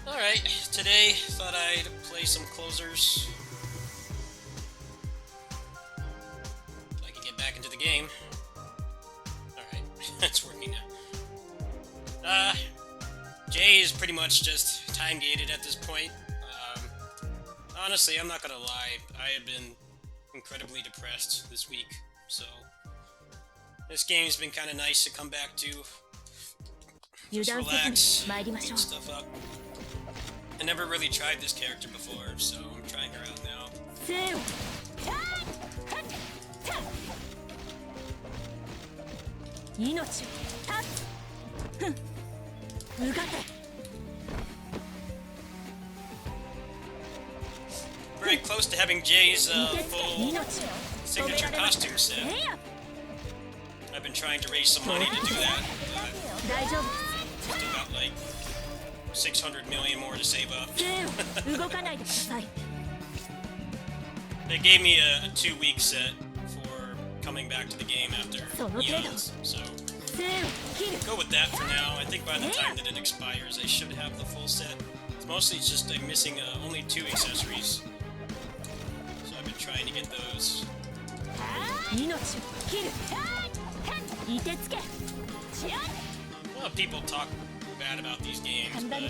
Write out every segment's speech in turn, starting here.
Alright, today thought I'd play some closers. So I can get back into the game. Alright, it's working now. Jay is pretty much just time-gated at this point. Honestly, I'm not gonna lie, I have been incredibly depressed this week, so this game's been kind of nice to come back to. Just relax, beat stuff up. I never really tried this character before, so I'm trying her out now. Very close to having Jay's full signature costume set. I've been trying to raise some money to do that, but still got like 600 million more to save up. They gave me a 2-week set for coming back to the game after eons, so go with that for now. I think by the time that it expires, I should have the full set. It's mostly just I'm missing only 2 accessories, so I've been trying to get those. A lot of people talk bad about these games, but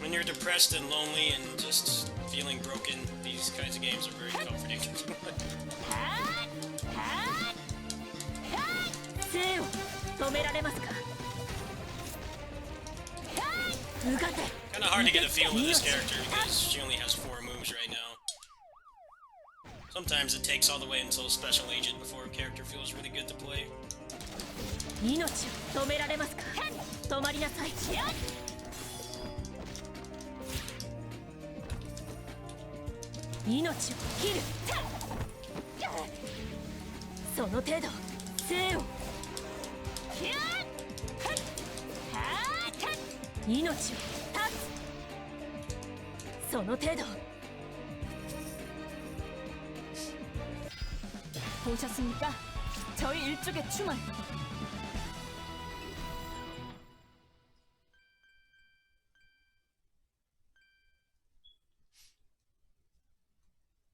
when you're depressed and lonely and just feeling broken, these kinds of games are very comforting. Kinda hard to get a feel with this character because she only has 4 moves right now. Sometimes it takes all the way until Special Agent before a character feels really good to play. 보셨습니까? 저희 일족의 춤을.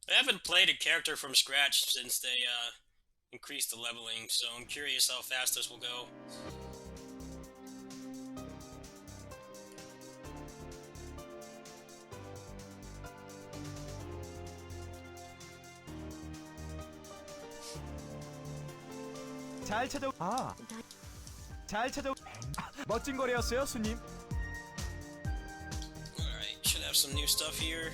I haven't played a character from scratch since they increased the leveling, so I'm curious how fast this will go. 잘 찾아. 멋진 거래였어요, 손님. Alright, should have some new stuff here.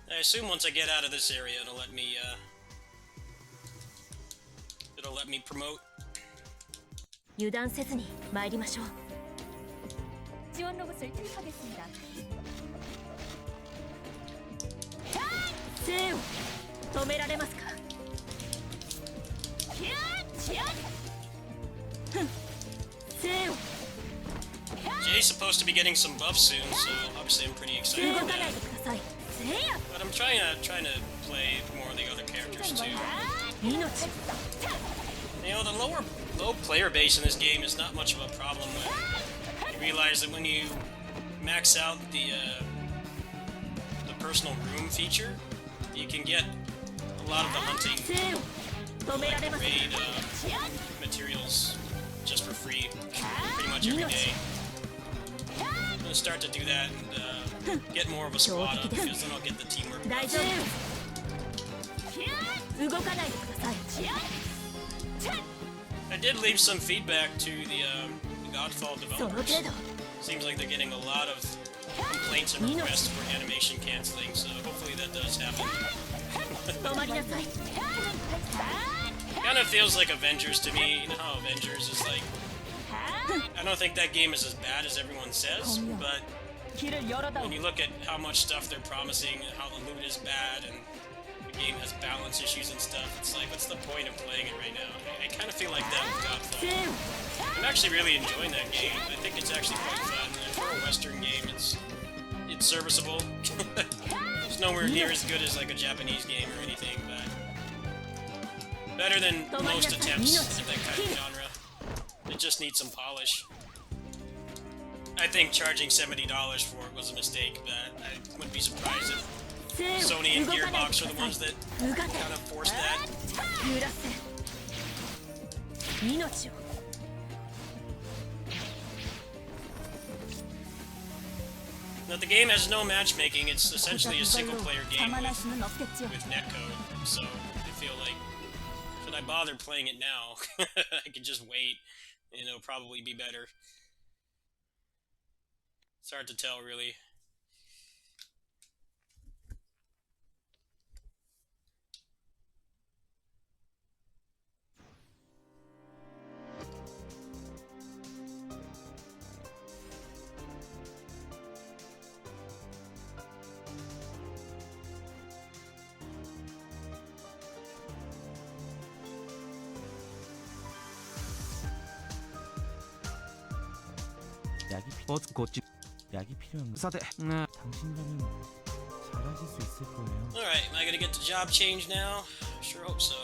I assume once I get out of this area, it'll let me promote. 유단せずに参りましょう. 지원 로봇을 투입하겠습니다. 세우, 止められますか? Jay's supposed to be getting some buffs soon, so obviously I'm pretty excited about that. But I'm trying to play more of the other characters too. You know, the low player base in this game is not much of a problem when you realize that when you max out the personal room feature, you can get a lot of the hunting, like raid materials just for free, pretty much every day. I'm gonna start to do that and get more of a squad up, because then I'll get the teamwork buff. I did leave some feedback to the Godfall developers. Seems like they're getting a lot of complaints and requests for animation canceling, so hopefully that does happen. Kind of feels like Avengers to me. You know how Avengers is like... I don't think that game is as bad as everyone says, but when you look at how much stuff they're promising, how the loot is bad, and the game has balance issues and stuff, it's like, what's the point of playing it right now? I kind of feel like that with Godfall. I'm actually really enjoying that game. I think it's actually quite fun. And for a Western game, it's serviceable. It's nowhere near as good as like a Japanese game or anything, but better than most attempts at that kind of genre. It just needs some polish. I think charging $70 for it was a mistake, but I wouldn't be surprised if Sony and Gearbox are the ones that kind of forced that. Now, the game has no matchmaking. It's essentially a single-player game with netcode. So I feel like, should I bother playing it now? I could just wait, and it'll probably be better. It's hard to tell, really. 약이 필요한 사대. 당신이라면 잘하실 수 있을 거예요. Alright, am I gonna get the job change now? Sure hope so.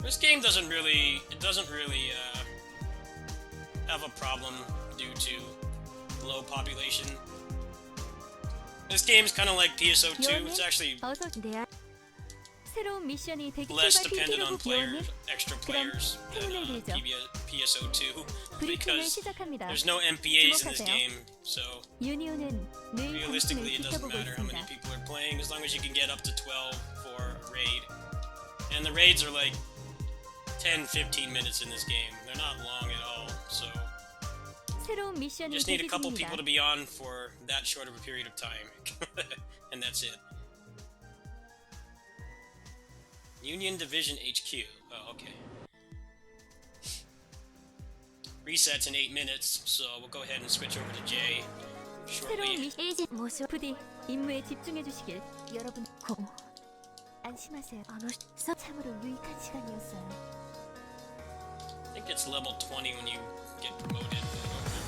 This game doesn't really have a problem due to low population. This game's kind of like PSO2. It's actually 새로운 미션이 대기 less 출발 dependent on 필기로고 extra players than PSO2 because 시작합니다. there's no MPAs in this game, so 유니온은 늘 realistically it 당신을 doesn't 지켜보고 matter how many 있습니다. people are playing as long as you can get up to 12 for a raid. And the raids are like 10-15 minutes in this game. They're not long at all, so 새로운 미션이 just need a 대기 couple 중입니다. people to be on for that short of a period of time. And that's it. Union Division HQ. Oh, okay. Resets in 8 minutes, so we'll go ahead and switch over to J 새로운 shortly. 에이지 모습 부디 임무에 집중해 주시길 여러분 안심하세요. 참으로 유익한 시간이었어요. I think it's level 20 when you get promoted. I don't remember.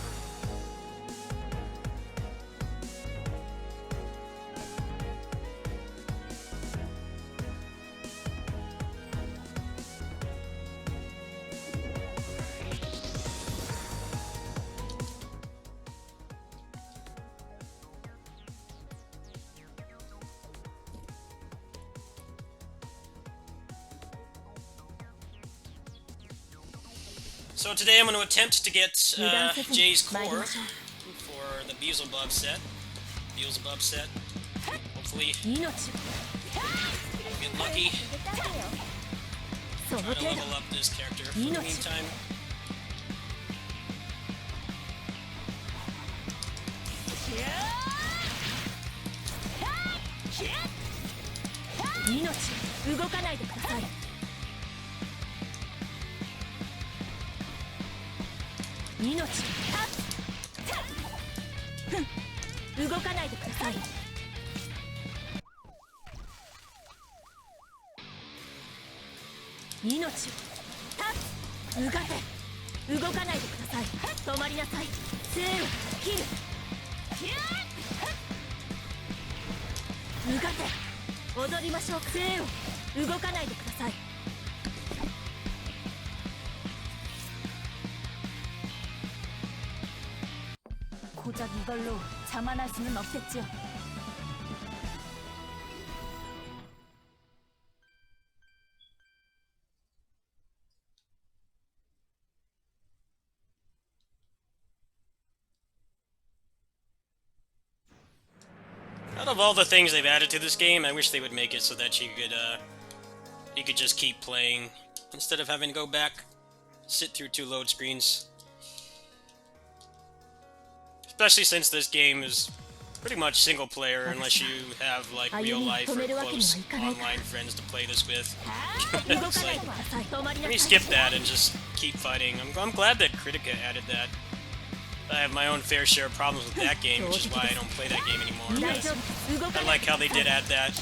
So today I'm going to attempt to get Jay's core for the Beelzebub set. Hopefully we'll get lucky. Try to level up this character for the meantime. 고작 이걸로 자만할 수는 없겠죠. Out of all the things they've added to this game, I wish they would make it so that you could just keep playing instead of having to go back, sit through 2 load screens. Especially since this game is pretty much single player unless you have like real life or close online friends to play this with. It's like, let me skip that and just keep fighting. I'm glad that Critica added that. I have my own fair share of problems with that game, which is why I don't play that game anymore. But I like how they did add that.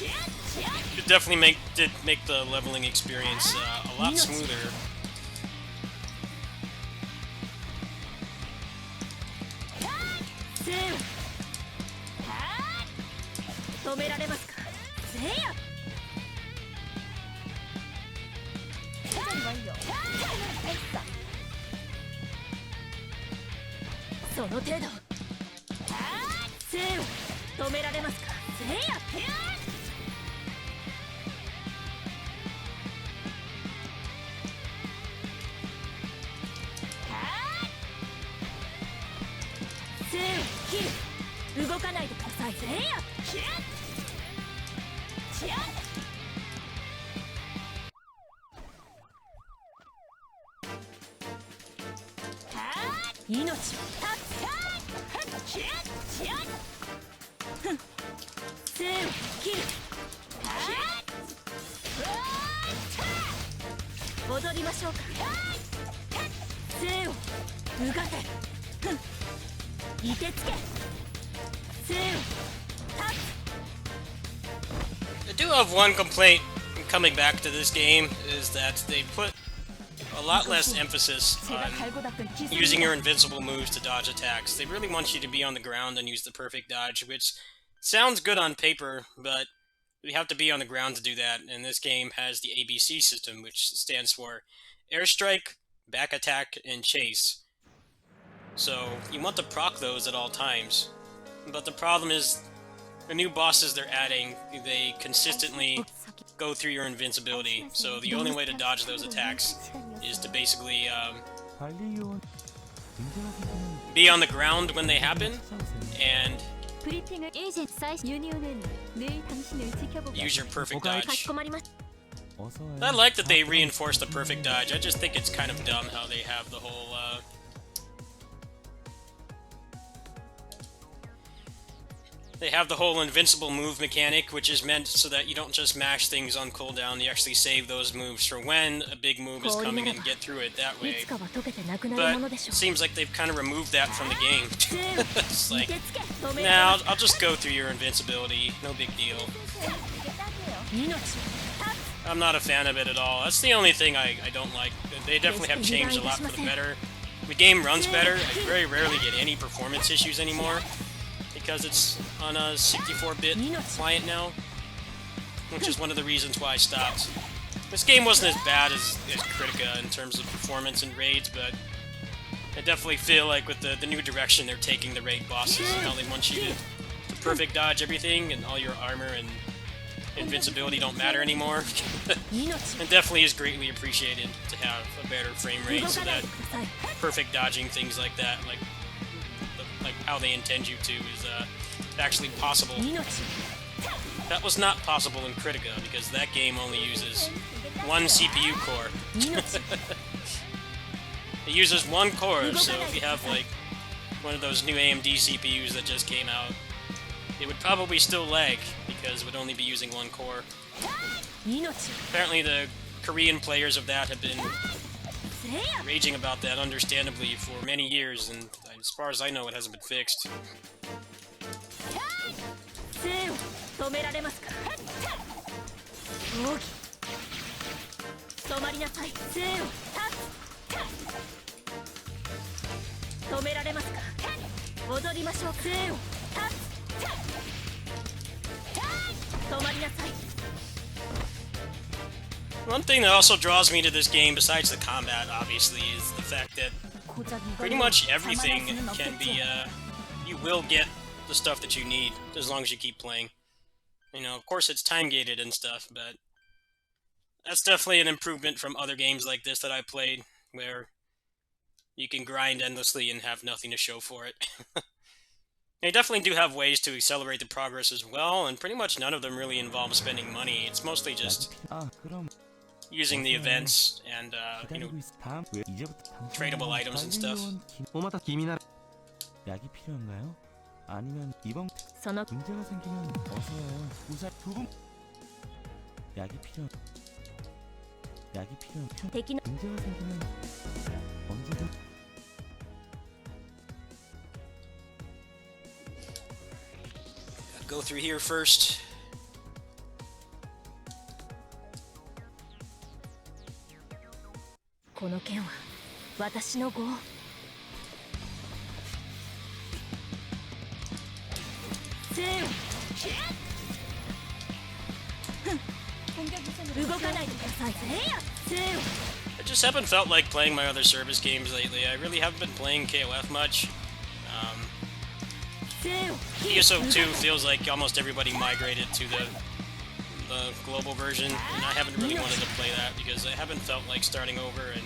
It definitely did make the leveling experience a lot smoother. 止められますか。せいや。その程度。せいや。止められますか。せいや。せいや。切る。動かないでください。せいや。命を絶つ。せいを切る。踊りましょうか。せいを脱がせ。いてつけ。せいを立つ。I do have one complaint coming back to this game, is that they put a lot less emphasis on using your invincible moves to dodge attacks. They really want you to be on the ground and use the perfect dodge, which sounds good on paper, but you have to be on the ground to do that, and this game has the ABC system, which stands for Airstrike, Back Attack, and Chase. So you want to proc those at all times, but the problem is the new bosses they're adding, they consistently go through your invincibility, so the only way to dodge those attacks is to basically 관리요원 문제가 생기면 be on the ground when they happen 찾아오세요. and 브리핑을 유니온은 늘 당신을 지켜보고 use your perfect dodge. 어서 와요. I like that they reinforce the perfect dodge. I just think it's kind of dumb how they have the whole invincible move mechanic, which is meant so that you don't just mash things on cooldown, you actually save those moves for when a big move is coming and get through it that way. But it seems like they've kind of removed that from the game. It's like, nah, I'll just go through your invincibility, no big deal. I'm not a fan of it at all. That's the only thing I don't like. They definitely have changed a lot for the better. The game runs better. I very rarely get any performance issues anymore, because it's on a 64-bit client now, which is one of the reasons why I stopped. This game wasn't as bad as Critica in terms of performance and raids, but I definitely feel like with the new direction they're taking the raid bosses and how they want you to perfect dodge everything, and all your armor and invincibility don't matter anymore. It definitely is greatly appreciated to have a better frame rate so that perfect dodging things like that, like how they intend you to, is actually possible. That was not possible in Critica, because that game only uses one CPU core. It uses one core, so if you have like one of those new AMD CPUs that just came out, it would probably still lag, because it would only be using one core. Apparently the Korean players of that have been raging about that, understandably, for many years, and as far as I know, it hasn't been fixed. One thing that also draws me to this game, besides the combat, obviously, is the fact that pretty much everything can be, you will get the stuff that you need, as long as you keep playing. You know, of course it's time-gated and stuff, but that's definitely an improvement from other games like this that I played, where you can grind endlessly and have nothing to show for it. They definitely do have ways to accelerate the progress as well, and pretty much none of them really involve spending money. It's mostly just 그럼 using the events and, you know, 다음 이제부터 tradable items and stuff. 약이 필요한가요? 아니면 이번 문제가 생기면 어서 와요. 우선 두분 약이 필요. 문제가 생기면 언제든. Go through here first. この剣は私の業。せよ。動かないでください。せよ。 I just haven't felt like playing my other service games lately. I really haven't been playing KOF much. ESO 2 feels like almost everybody migrated to the global version, and I haven't really wanted to play that because I haven't felt like starting over, and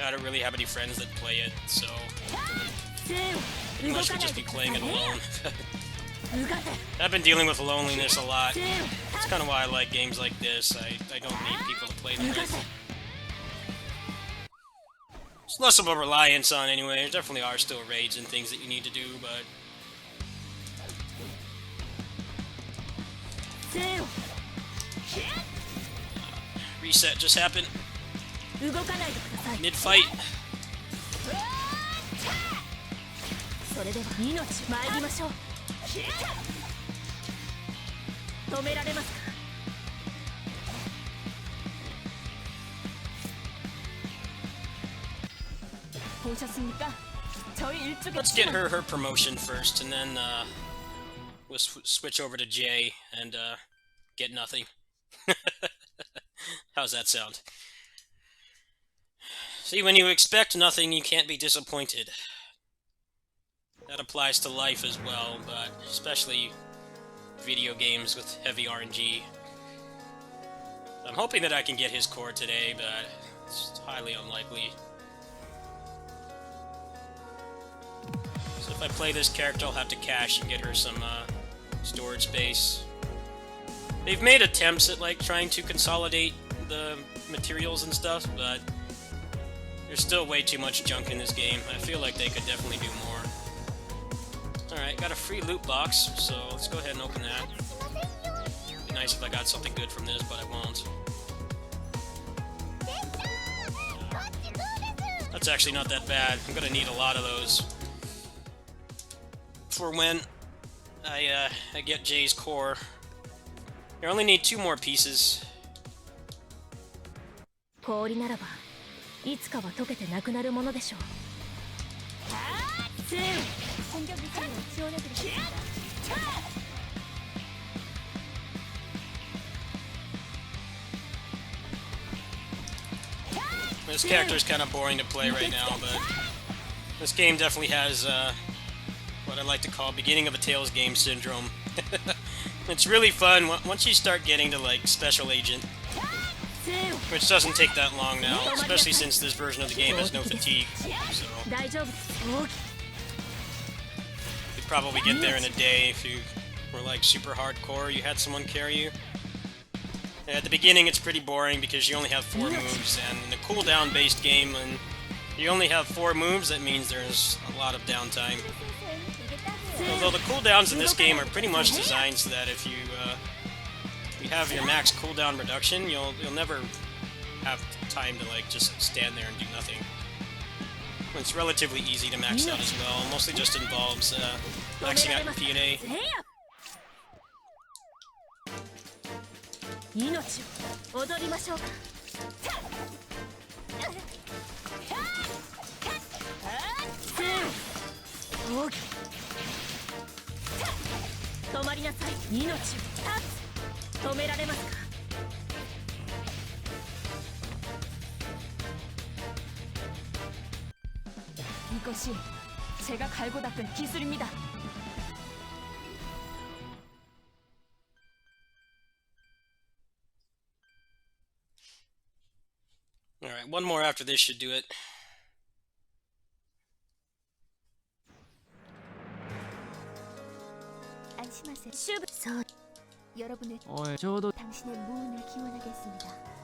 I don't really have any friends that play it, so pretty much would just be playing it alone. I've been dealing with loneliness a lot. That's kind of why I like games like this. I don't need people to play them with. It's less of a reliance on anyway. There definitely are still raids and things that you need to do, but... reset just happened. Mid-fight. Let's get her promotion first, and then we'll switch over to Jay and get nothing. How's that sound? See, when you expect nothing, you can't be disappointed. That applies to life as well, but especially video games with heavy RNG. I'm hoping that I can get his core today, but it's highly unlikely. So if I play this character, I'll have to cash and get her some storage space. They've made attempts at like trying to consolidate the materials and stuff, but there's still way too much junk in this game. I feel like they could definitely do more. Alright, got a free loot box, so let's go ahead and open that. It'd be nice if I got something good from this, but I won't. That's actually not that bad. I'm gonna need a lot of those for when I get Jay's core. I only need 2 more pieces. 氷ならばいつかは溶けてなくなるものでしょう。This character is kind of boring to play right now, but this game definitely has what I like to call beginning of a Tales game syndrome. It's really fun once you start getting to like Special Agent, which doesn't take that long now, especially since this version of the game has no fatigue, so you'd probably get there in a day if you were like super hardcore, you had someone carry you. At the beginning it's pretty boring because you only have 4 moves, and in a cooldown based game, when you only have 4 moves, that means there's a lot of downtime. Although the cooldowns in this game are pretty much designed so that if you have your max cooldown reduction, you'll never have time to like just stand there and do nothing. It's relatively easy to max out as well. Mostly just involves maxing out your P&A. 이것이 제가 갈고 닦은 기술입니다. Alright, one more after this should do it. 안심하세요. 여러분의 저도 당신의 무운을 기원하겠습니다.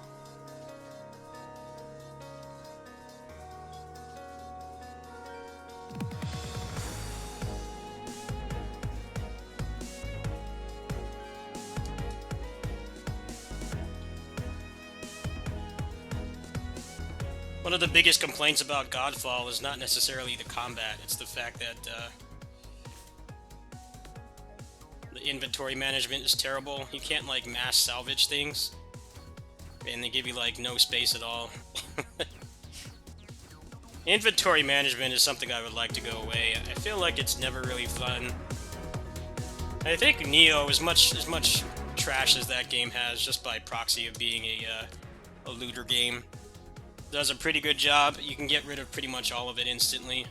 One of the biggest complaints about Godfall is not necessarily the combat, it's the fact that the inventory management is terrible. You can't like mass salvage things, and they give you like no space at all. Inventory management is something I would like to go away. I feel like it's never really fun. I think Neo, as much trash as that game has, just by proxy of being a looter game, does a pretty good job. You can get rid of pretty much all of it instantly.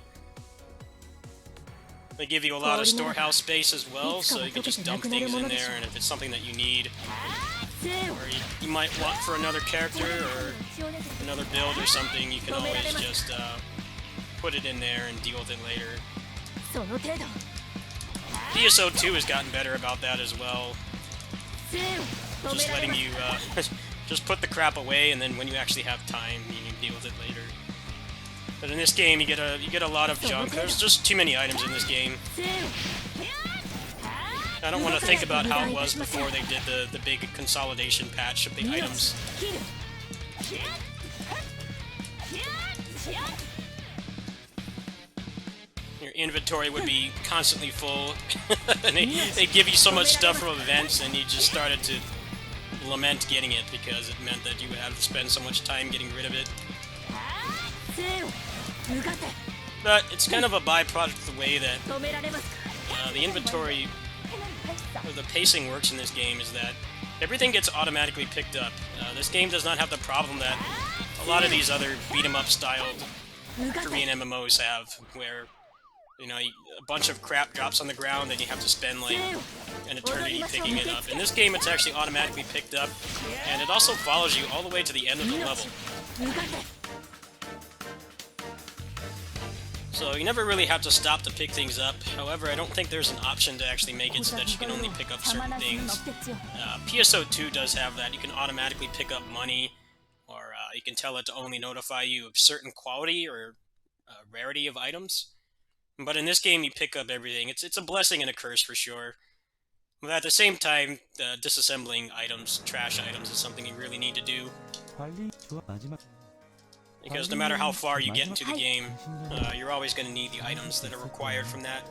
They give you a lot of storehouse space as well, so you can just dump things in there, and if it's something that you need, or you might want for another character or another build or something, you can always just put it in there and deal with it later. PSO2 has gotten better about that as well. Just letting you just put the crap away, and then when you actually have time, you can deal with it later. But in this game, you get a lot of junk. There's just too many items in this game. I don't want to think about how it was before they did the big consolidation patch of the items. Your inventory would be constantly full. And they give you so much stuff from events, and you just started to lament getting it because it meant that you would have to spend so much time getting rid of it. But it's kind of a byproduct of the way that the inventory, or the pacing works in this game, is that everything gets automatically picked up. This game does not have the problem that a lot of these other beat-em-up styled Korean MMOs have, where, you know, a bunch of crap drops on the ground and you have to spend like an eternity picking it up. In this game, it's actually automatically picked up, and it also follows you all the way to the end of the level. So you never really have to stop to pick things up. However, I don't think there's an option to actually make it so that you can only pick up certain things. PSO2 does have that. You can automatically pick up money, or you can tell it to only notify you of certain quality or rarity of items. But in this game, you pick up everything. It's a blessing and a curse for sure. But at the same time, disassembling items, trash items, is something you really need to do. Because no matter how far you get into the game, you're always going to need the items that are required from that.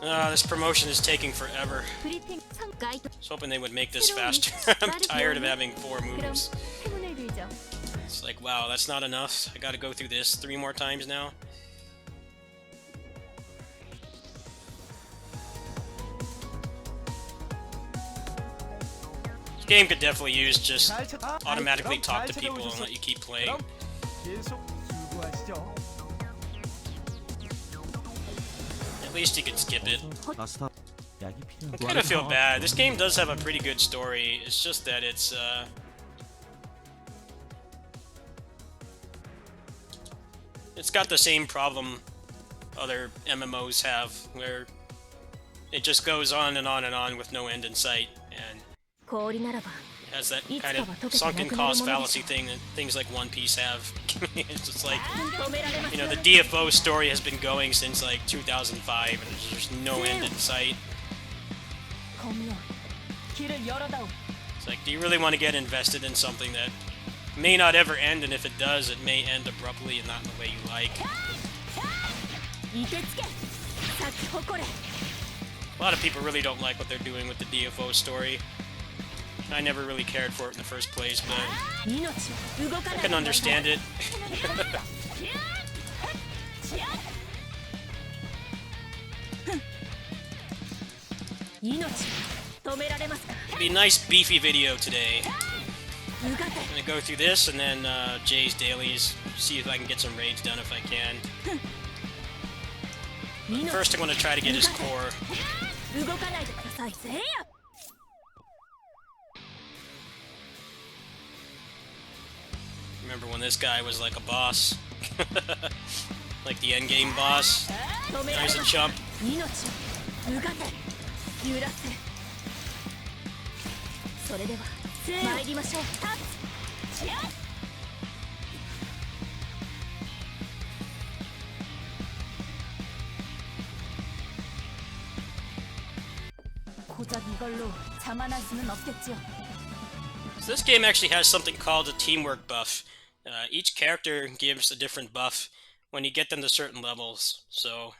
This promotion is taking forever. I was hoping they would make this faster. I'm tired of having 4 moves. It's like, wow, that's not enough. I gotta go through this 3 more times now. This game could definitely use just automatically talk to people and let you keep playing. At least you can skip it. I kind of feel bad. This game does have a pretty good story. It's just that it's got the same problem other MMOs have, where it just goes on and on and on with no end in sight, and it has that kind of sunken cost fallacy thing that things like One Piece have. It's just like, you know, the DFO story has been going since like 2005, and there's just no end in sight. It's like, do you really want to get invested in something that may not ever end, and if it does, it may end abruptly and not in the way you like? A lot of people really don't like what they're doing with the DFO story. I never really cared for it in the first place, but I can understand it. It'd be a nice beefy video today. I'm gonna go through this and then Jay's dailies, see if I can get some raids done if I can. But first I'm gonna try to get his core. Remember when this guy was like a boss? Like the endgame boss? Now he's a chump. So this game actually has something called a teamwork buff. Each character gives a different buff when you get them to certain levels, so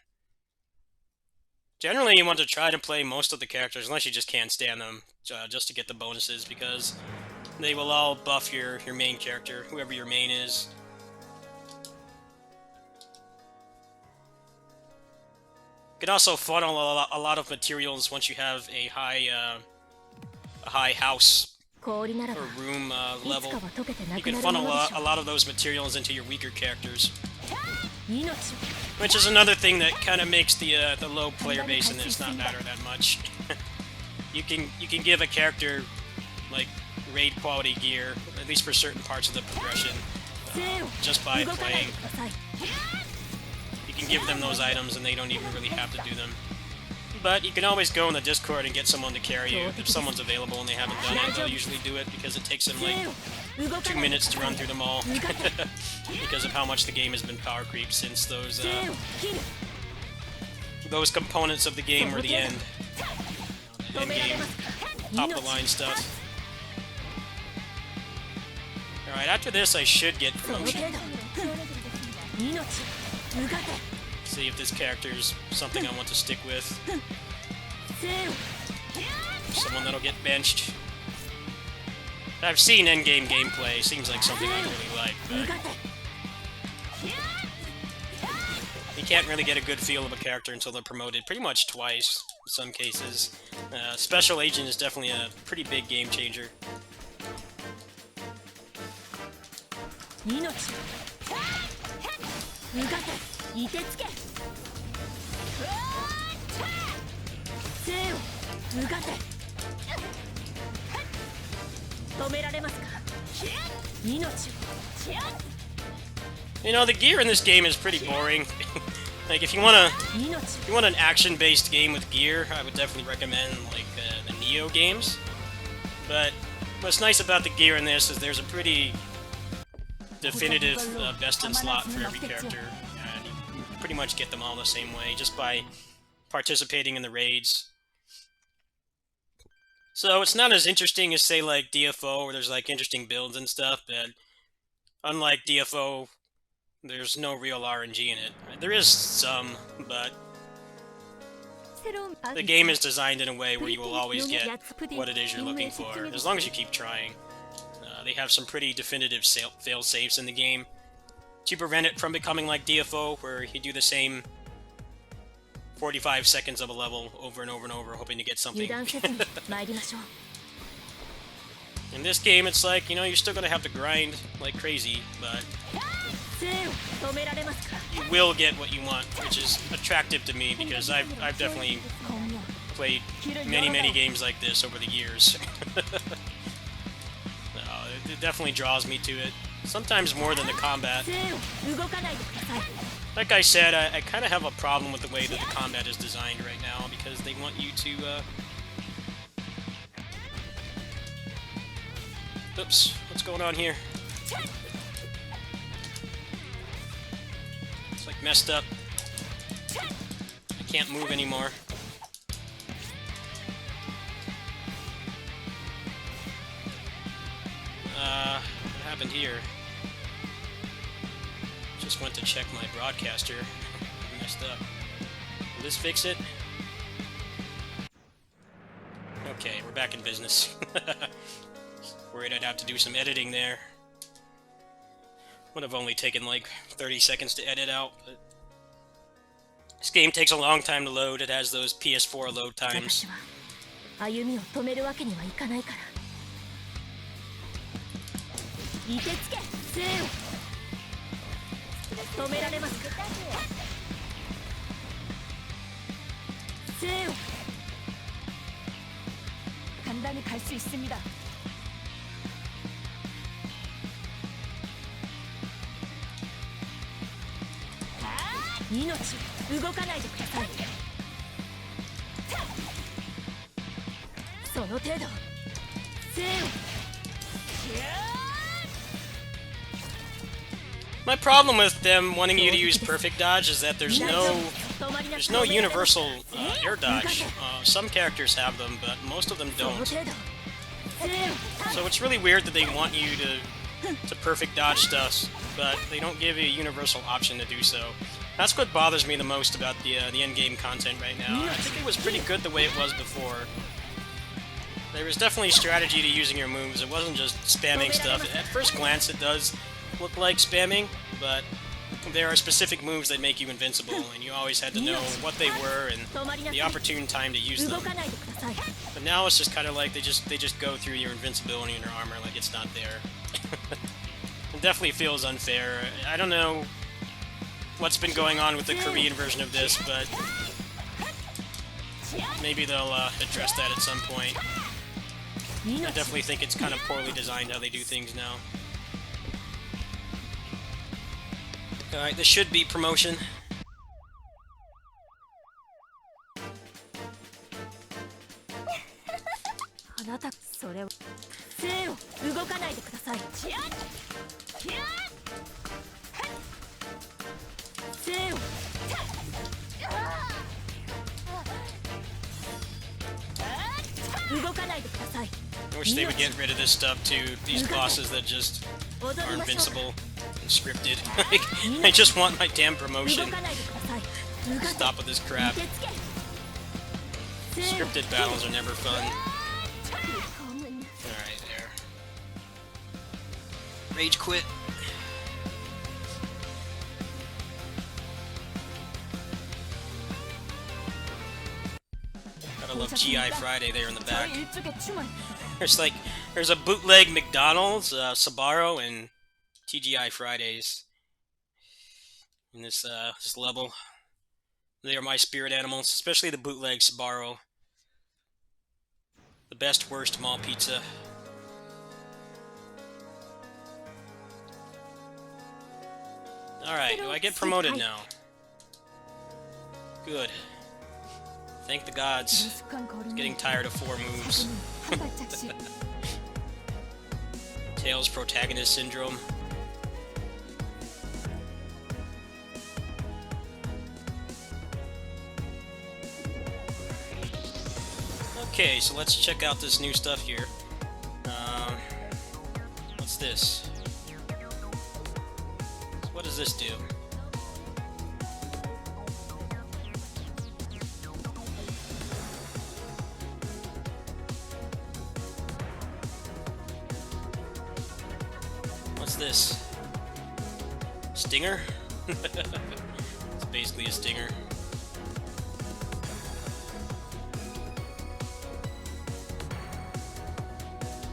generally you want to try to play most of the characters, unless you just can't stand them, just to get the bonuses, because they will all buff your main character, whoever your main is. You can also funnel a lot of materials once you have a high house or room level. You can funnel a lot of those materials into your weaker characters, which is another thing that kind of makes the low player base in this not matter that much. You can give a character like raid quality gear, at least for certain parts of the progression, just by playing. You can give them those items and they don't even really have to do them. But you can always go in the Discord and get someone to carry you. If someone's available and they haven't done it, they'll usually do it because it takes them like 2 minutes to run through them all. Because of how much the game has been power creep since those components of the game were the end game, top of the line stuff. Alright, after this I should get promotion. See if this character's something I want to stick with. Someone that'll get benched. I've seen endgame gameplay, seems like something I really like, but you can't really get a good feel of a character until they're promoted pretty much twice in some cases. Special Agent is definitely a pretty big game changer. You know, the gear in this game is pretty boring. Like, if you want an action-based game with gear, I would definitely recommend like the Neo games. But what's nice about the gear in this is there's a pretty definitive best in slot for every character, and you pretty much get them all the same way just by participating in the raids. So it's not as interesting as, say, like DFO, where there's like interesting builds and stuff, but unlike DFO, there's no real RNG in it. There is some, but the game is designed in a way where you will always get what it is you're looking for, as long as you keep trying. They have some pretty definitive fail-safes in the game to prevent it from becoming like DFO, where you do the same 45 seconds of a level over and over and over, hoping to get something. In this game, it's like, you know, you're still gonna have to grind like crazy, but you will get what you want, which is attractive to me because I've definitely played many games like this over the years. It definitely draws me to it. Sometimes more than the combat. Like I said, I kind of have a problem with the way that the combat is designed right now, because they want you to, Oops, what's going on here? It's like messed up. I can't move anymore. What happened here? Just went to check my broadcaster. Messed up. Will this fix it? Okay, we're back in business. Worried I'd have to do some editing there. Would have only taken like 30 seconds to edit out, but this game takes a long time to load. It has those PS4 load times. My problem with them wanting you to use perfect dodge is that there's no universal air dodge. Some characters have them, but most of them don't. So it's really weird that they want you to perfect dodge stuff, but they don't give you a universal option to do so. That's what bothers me the most about the endgame content right now. I think it was pretty good the way it was before. There was definitely strategy to using your moves. It wasn't just spamming stuff. At first glance, it does look like spamming, but there are specific moves that make you invincible, and you always had to know what they were and the opportune time to use them. But now it's just kind of like they just go through your invincibility and your armor like it's not there. It definitely feels unfair. I don't know what's been going on with the Korean version of this, but maybe they'll address that at some point. I definitely think it's kind of poorly designed how they do things now. Alright, this should be promotion. I wish they would get rid of this stuff too, these bosses that just are invincible and scripted. I just want my damn promotion. Stop with this crap. Scripted battles are never fun. Alright, there. Rage quit. Gotta love GI Friday there in the back. There's a bootleg McDonald's, Sbarro, and TGI Fridays in this this level. They are my spirit animals, especially the bootleg Sbarro. The best, worst mall pizza. Alright, do I get promoted now? Good. Thank the gods. It's getting tired of 4 moves. Tails protagonist syndrome. Okay, so let's check out this new stuff here. What's this? What does this do? What's this? Stinger? It's basically a stinger.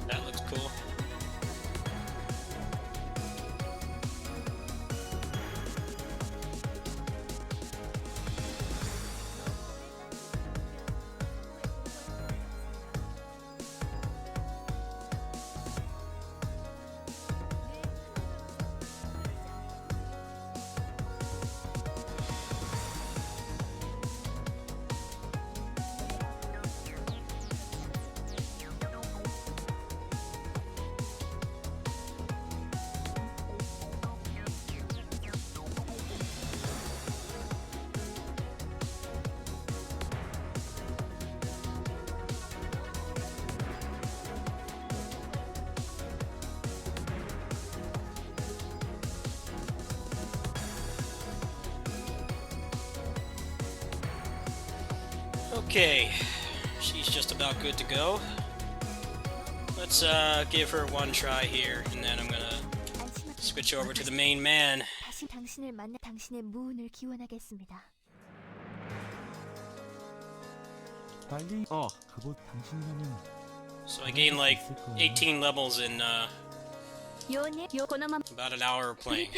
That looks cool. Okay, she's just about good to go. Let's give her one try here, and then I'm gonna switch over to the main man. So I gained like 18 levels in about an hour of playing.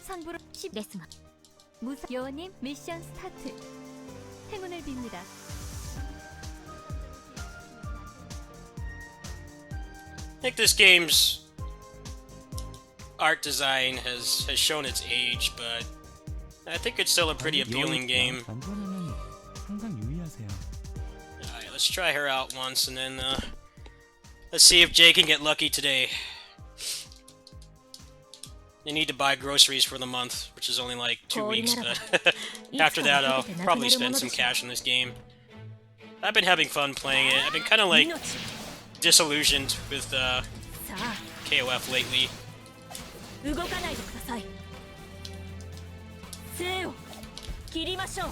상부로 10레스마 무사 요원님 미션 스타트 행운을 빕니다. I think this game's art design has shown its age, but I think it's still a pretty appealing game. Alright, let's try her out once, and then let's see if Jay can get lucky today. You need to buy groceries for the month, which is only like 2 weeks, but after that I'll probably spend some cash on this game. I've been having fun playing it. I've been kind of like disillusioned with KOF lately. 動かないでください。生を切りましょう。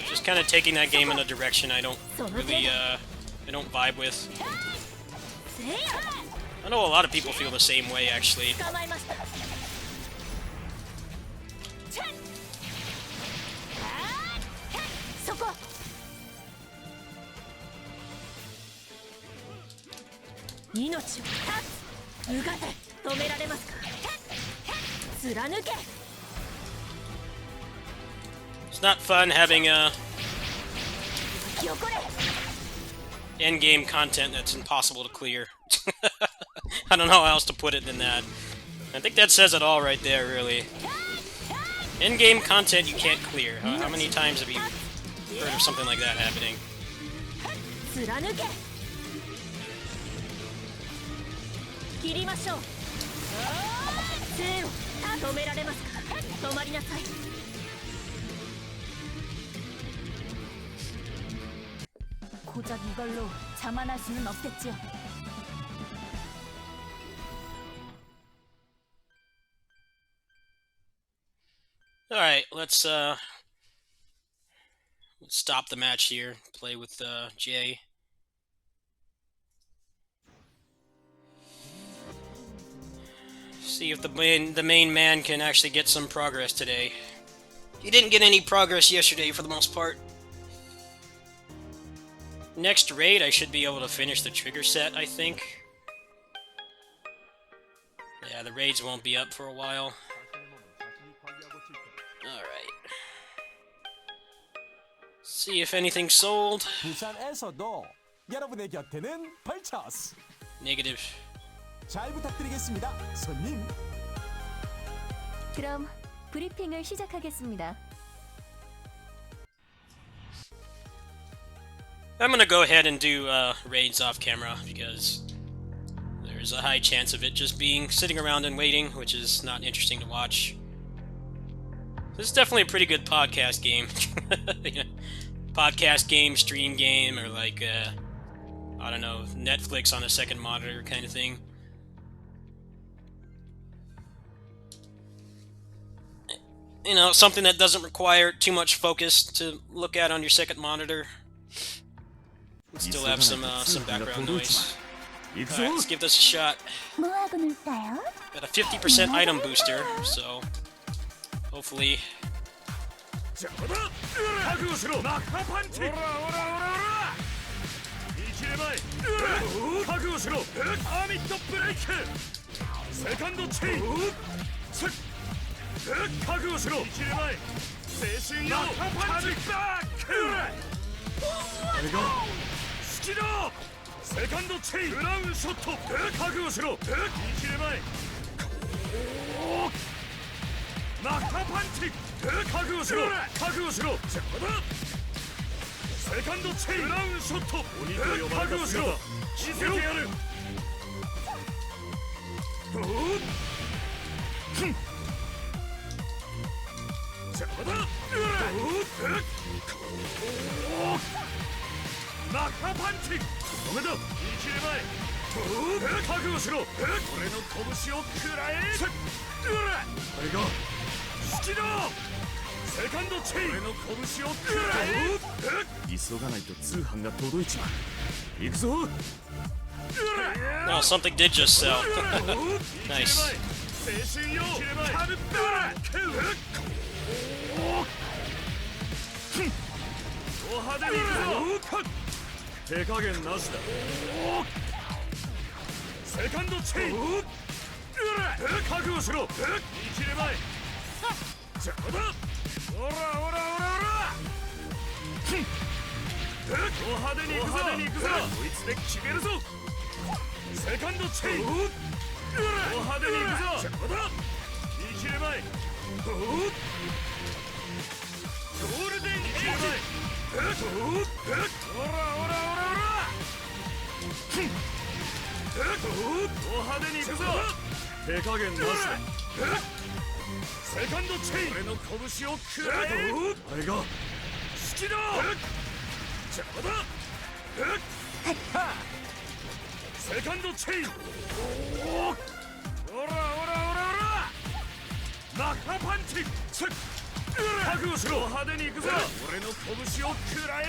Just kind of taking that game in a direction I don't really, I don't vibe with. I know a lot of people feel the same way, actually. 捕まえました。そこ。命を絶つ。うがて止められますか。貫け。 It's not fun having end-game content that's impossible to clear. I don't know how else to put it than that. I think that says it all right there, really. End-game content you can't clear. How many times have you heard of something like that happening? 貫け。切りましょう。生を止められますか。止まりなさい。 고작 이걸로 자만할 수는 없겠지요. All right, let's stop the match here. Play with Jay. See if the main man can actually get some progress today. He didn't get any progress yesterday for the most part. Next raid, I should be able to finish the trigger set, I think. Yeah, the raids won't be up for a while. Alright. See if anything sold. 부산에서도 여러분의 곁에는 벌처스. Negative. 잘 부탁드리겠습니다, 손님. 그럼 브리핑을 시작하겠습니다. I'm gonna go ahead and do raids off camera because there's a high chance of it just being sitting around and waiting, which is not interesting to watch. This is definitely a pretty good podcast game. Yeah. Podcast game, stream game, or like, I don't know, Netflix on a second monitor kind of thing. You know, something that doesn't require too much focus to look at on your second monitor. Still have some background noise. Alright, let's give this a shot. Got a 50% item booster, so hopefully. There we go. セカンドチェインブラウンショット覚悟しろ見切れまいマッハパンチ覚悟しろ覚悟しろセカンドチェインブラウンショット覚悟しろ見せてやるマッハパンチダメだ見切れまい覚悟しろ俺の拳を食らえあれが好きだセカンドチェイン俺の拳を食らえ急がないと通販が届いちまう行くぞ Oh, something did just sell. Nice. 精神よカルタド派手に行くぞ手加減なしだセカンドチェイン覚悟しろ見切れまい邪魔だオラオラオラオラド派手に行くぞこいつで決めるぞセカンドチェインド派手に行くぞ邪魔だ見切れまいゴールデンエイジオラオラオラオラ派手にいくぞ手加減なしでセカンドチェイン俺の拳を食らえあれが好きだ邪魔だセカンドチェインおらおらおらおらマッハパンチ覚悟しろ派手にいくぞ俺の拳を食らえ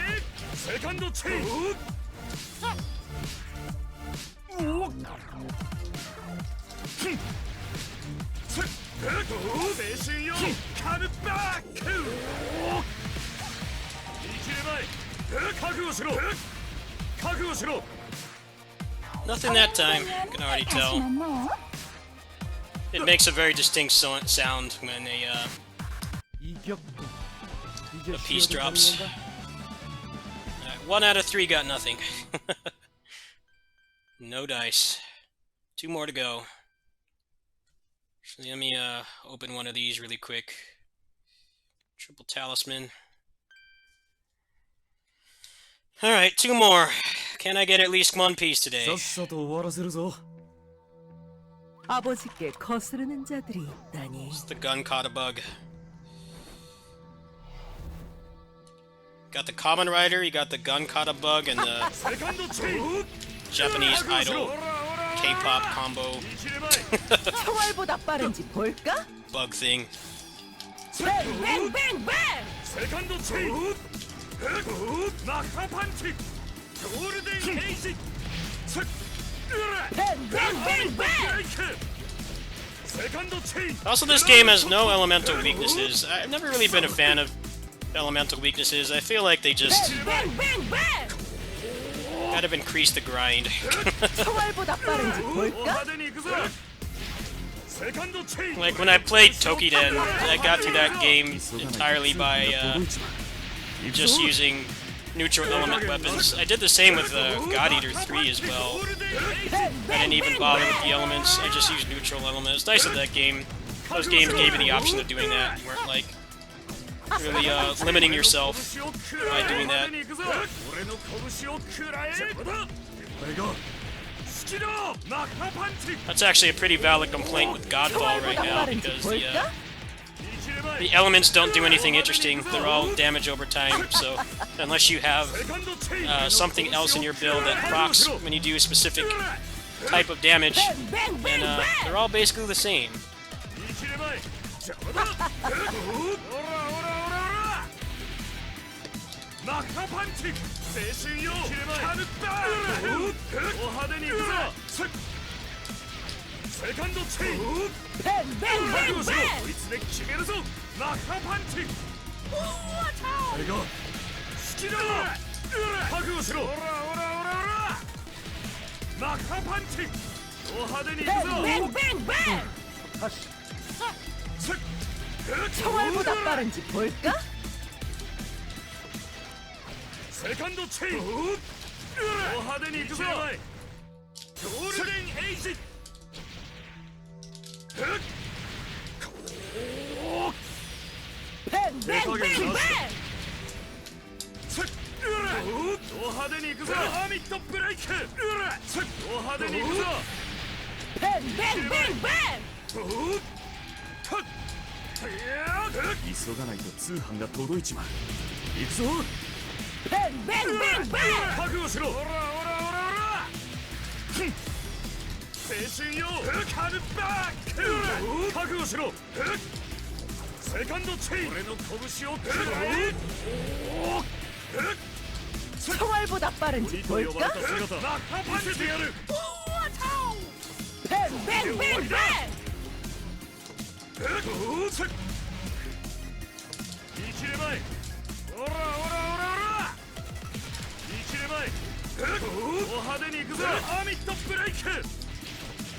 セカンドチェインおっ青春よカムバック言い切れまい覚悟しろ覚悟しろ Nothing that time, I can already tell. It makes a very distinct sound when a piece drops. 1 out of 3 got nothing. No dice. 2 more to go. So let me open one of these really quick. Triple talisman. Alright, 2 more. Can I get at least 1 piece today? さっさと終わらせるぞ 아버지께 거스르는 자들이 있다니. It's the gun kata bug. Got the common rider, you got the gun kata bug, and the Japanese idol K-pop combo 총알보다 빠른지 볼까? bug thing. 뱅뱅뱅뱅! 세컨드 체인 낙하 판치 골든 에이지 뱅뱅뱅뱅! 세컨드 체인 Also, this game has no elemental weaknesses. I've never really been a fan of elemental weaknesses. I feel like they just 뱅뱅뱅뱅! kind of increase the grind. 총알보다 빠른지 볼까? Like when I played Tokiden, I got through that game entirely by just using neutral element weapons. I did the same with God Eater 3 as well. I didn't even bother with the elements, I just used neutral elements. It's nice that that game, those games gave you the option of doing that. You weren't like really limiting yourself by doing that. That's actually a pretty valid complaint with Godfall right now, because the elements don't do anything interesting. They're all damage over time, so unless you have something else in your build that procs when you do a specific type of damage, then they're all basically the same. 총알보다 빠른지 볼까? 세컨드 체인 도하덴이 이끄소 골든 에이지 뱅뱅뱅뱅! 도하덴이 이끄소 아미토 브레이크 도하덴이 이끄소 뱅뱅뱅뱅! 急がないと通販が届いちまう行くぞ 뱅뱅뱅뱅! 覚悟しろオラオラオラオラ青春よカルバック覚悟しろセカンドチェイン俺の拳を食らえ 총알보다 빠른지 볼까? 낙하見せてやる 뱅뱅뱅뱅! 言い切れまいオラオラオラオラ言い切れまいド派手に行くぞアミットブレイク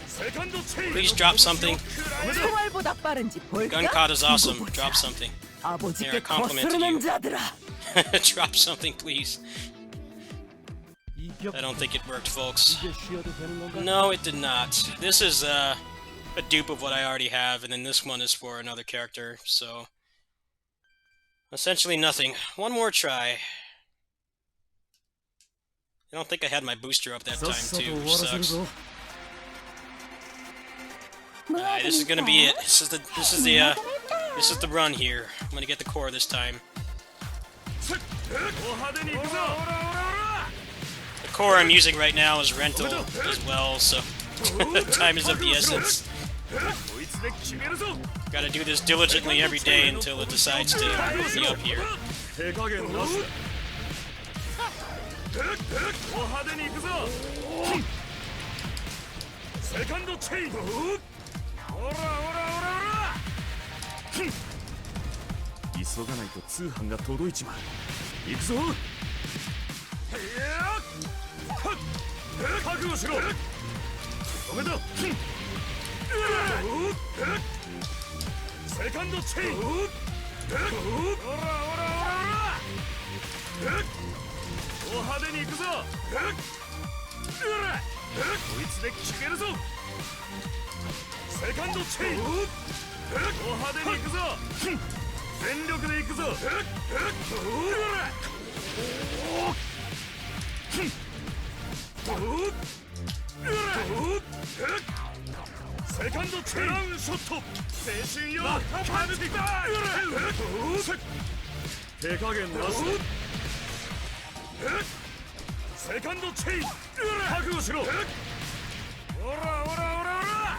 セカンドチェイン Please drop something. 총알보다 빠른지 볼까? Gun kata's awesome. Drop something. 아버지께 compliment to 거스르는 you. 자들아. Drop something, please. I don't think it worked, folks. No, it did not. This is a dupe of what I already have, and then this one is for another character, so essentially nothing. One more try. I don't think I had my booster up that time, too, which sucks. Alright, this is gonna be it. This is the run here. I'm gonna get the core this time. The core I'm using right now is rental as well, so time is of the essence. Gotta do this diligently every day until it decides to be up here. セカンドチェイン。おらおらおらおら。急がないと通販が届いちまう。行くぞ。覚悟しろ。止めだ。セカンドチェイン。おらおらおらおら。お派手に行くぞ。こいつで決めるぞ。セカンドチェイン。お派手に行くぞ。全力で行くぞ。セカンドチェイン。ラウンショット。青春よ。カルティバー。手加減なしだ。セカンドチェイン。覚悟しろ。おらおらおらおら。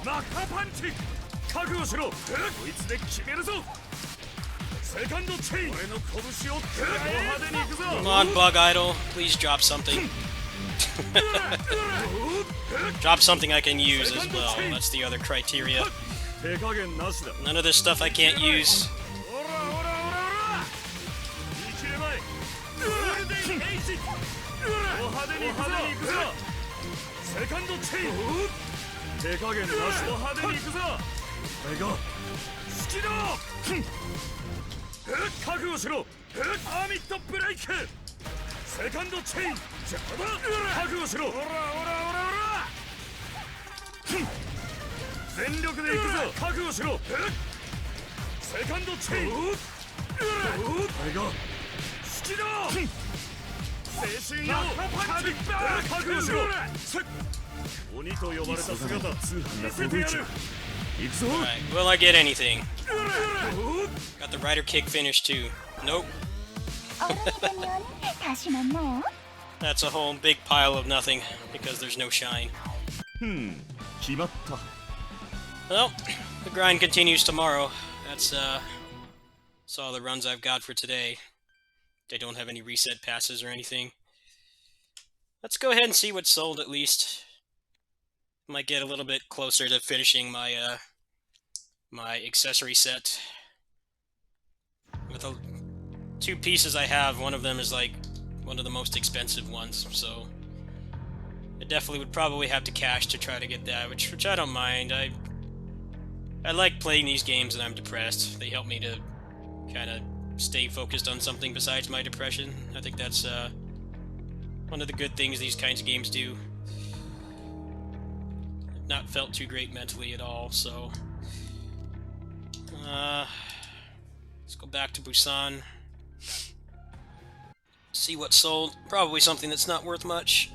マッハパンチ。覚悟しろ。こいつで決めるぞ。セカンドチェイン。俺の拳を食らえ。派手に行くぞ。Come on, Bug Idol. Please drop something. Drop something I can use as well. That's the other criteria. 手加減なしだ。 None of this stuff I can't use. おらおらおらおら。見切れまい。ゴールデンエイジ。お派手に行くぞ。セカンドチェイン。手加減なし。お派手に行くぞ。これが好きだ。覚悟しろ。アーミットブレイク。セカンドチェイン。邪魔だ。覚悟しろ。おらおらおらおら。全力で行くぞ。覚悟しろ。セカンドチェイン。これが好きだ。青春よ。覚悟しろ。鬼と呼ばれた姿通販が届いちゃう。行くぞ。 Alright, will I get anything? Got the rider kick finish too. Nope. That's a whole big pile of nothing because there's no shine. 決まった。 Well, the grind continues tomorrow. That's all the runs I've got for today. They don't have any reset passes or anything. Let's go ahead and see what's sold at least. Might get a little bit closer to finishing my my accessory set. With the two pieces I have, one of them is like one of the most expensive ones, so I definitely would probably have to cash to try to get that, which I don't mind. I like playing these games when I'm depressed. They help me to kind of stay focused on something besides my depression. I think that's one of the good things these kinds of games do. I've not felt too great mentally at all, so let's go back to Busan. See what's sold. Probably something that's not worth much.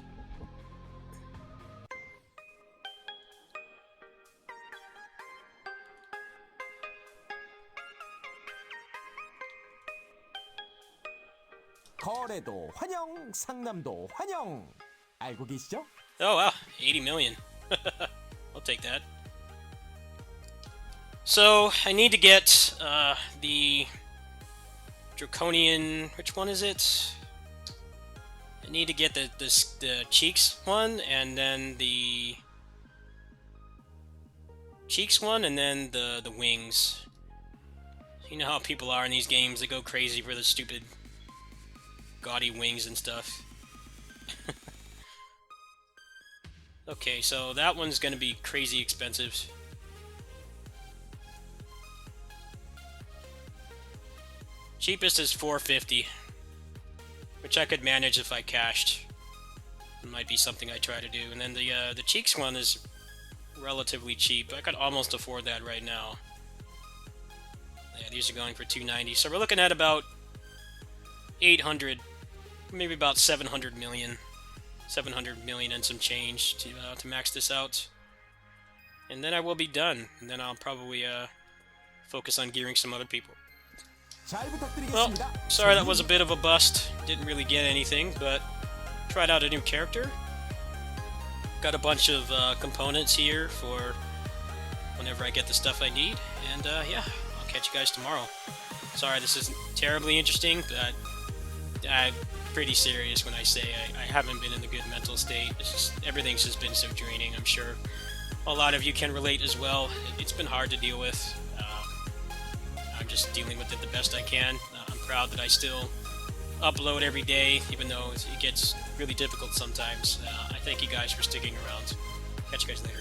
거래도 환영, 상담도 환영. 알고 계시죠? Oh wow, 80 million. I'll take that. So, I need to get the Draconian... which one is it? I need to get the Cheeks one, and then the... Cheeks one, and then the Wings. You know how people are in these games, they go crazy for the stupid gaudy wings and stuff. Okay, so that one's gonna be crazy expensive. Cheapest is 450, which I could manage if I cashed. It might be something I try to do. And then the Cheeks one is relatively cheap. I could almost afford that right now. Yeah, these are going for 290. So we're looking at about 800, maybe about 700 million. 700 million and some change to max this out. and then I will be done. And then I'll probably focus on gearing some other people. 잘 Well, 부탁드리겠습니다. sorry that was a bit of a bust. Didn't really get anything, but tried out a new character. Got a bunch of components here for whenever I get the stuff I need. And yeah, I'll catch you guys tomorrow. Sorry this isn't terribly interesting, but I'm pretty serious when I say I haven't been in a good mental state. It's just, everything's just been so draining. I'm sure a lot of you can relate as well. It's been hard to deal with. I'm just dealing with it the best I can. I'm proud that I still upload every day, even though it gets really difficult sometimes. I thank you guys for sticking around. Catch you guys later.